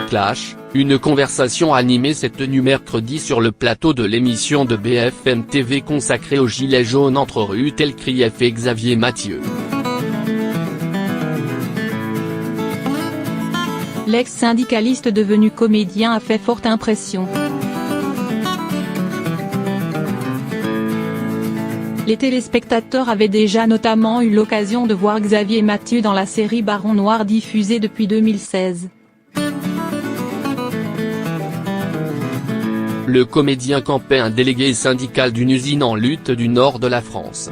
Clash, une conversation animée s'est tenue mercredi sur le plateau de l'émission de BFM TV consacrée aux Gilets jaunes entre Ruth Elkrief et Xavier Mathieu. L'ex-syndicaliste devenu comédien a fait forte impression. Les téléspectateurs avaient déjà notamment eu l'occasion de voir Xavier Mathieu dans la série Baron Noir diffusée depuis 2016. Le comédien campait un délégué syndical d'une usine en lutte du nord de la France.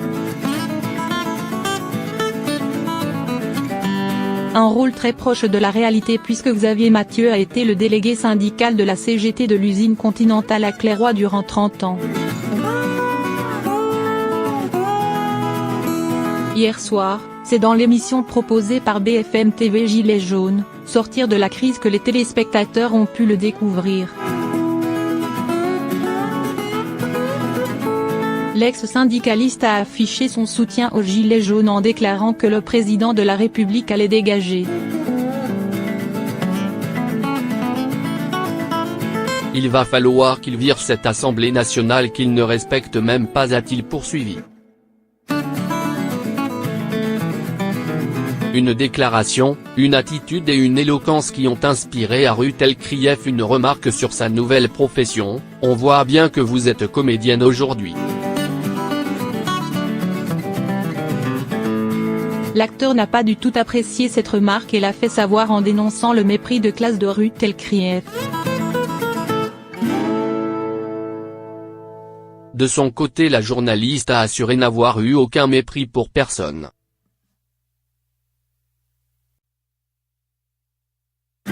Un rôle très proche de la réalité puisque Xavier Mathieu a été le délégué syndical de la CGT de l'usine Continental à Clairoy durant 30 ans. Hier soir, c'est dans l'émission proposée par BFM TV Gilets jaunes, Sortir de la crise que les téléspectateurs ont pu le découvrir. L'ex-syndicaliste a affiché son soutien aux Gilets jaunes en déclarant que le président de la République allait dégager. Il va falloir qu'il vire cette Assemblée nationale qu'il ne respecte même pas, a-t-il poursuivi. Une déclaration, une attitude et une éloquence qui ont inspiré à Ruth Elkrief une remarque sur sa nouvelle profession: « On voit bien que vous êtes comédienne aujourd'hui ». L'acteur n'a pas du tout apprécié cette remarque et l'a fait savoir en dénonçant le mépris de classe de Ruth Elkrief. De son côté, la journaliste a assuré n'avoir eu aucun mépris pour personne.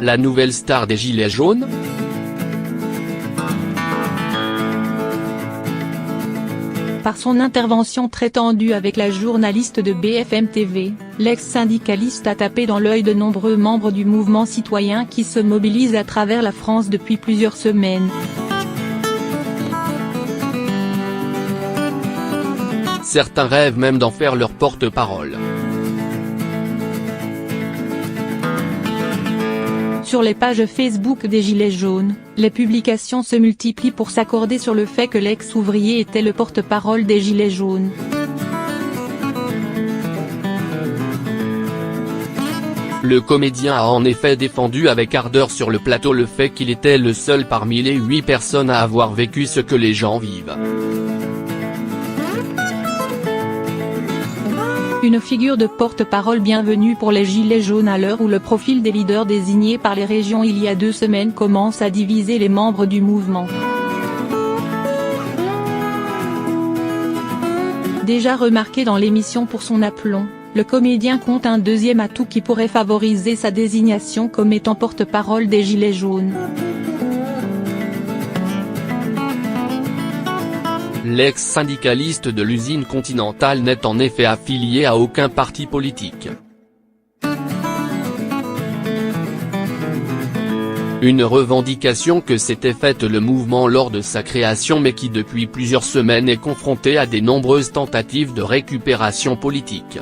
La nouvelle star des Gilets jaunes ? Par son intervention très tendue avec la journaliste de BFM TV, l'ex-syndicaliste a tapé dans l'œil de nombreux membres du mouvement citoyen qui se mobilisent à travers la France depuis plusieurs semaines. Certains rêvent même d'en faire leur porte-parole. Sur les pages Facebook des Gilets jaunes, les publications se multiplient pour s'accorder sur le fait que l'ex-ouvrier était le porte-parole des Gilets jaunes. Le comédien a en effet défendu avec ardeur sur le plateau le fait qu'il était le seul parmi les 8 personnes à avoir vécu ce que les gens vivent. Une figure de porte-parole bienvenue pour les Gilets jaunes à l'heure où le profil des leaders désignés par les régions il y a 2 semaines commence à diviser les membres du mouvement. Déjà remarqué dans l'émission pour son aplomb, le comédien compte un deuxième atout qui pourrait favoriser sa désignation comme étant porte-parole des Gilets jaunes. L'ex-syndicaliste de l'usine Continental n'est en effet affilié à aucun parti politique. Une revendication que s'était faite le mouvement lors de sa création mais qui depuis plusieurs semaines est confrontée à des nombreuses tentatives de récupération politique.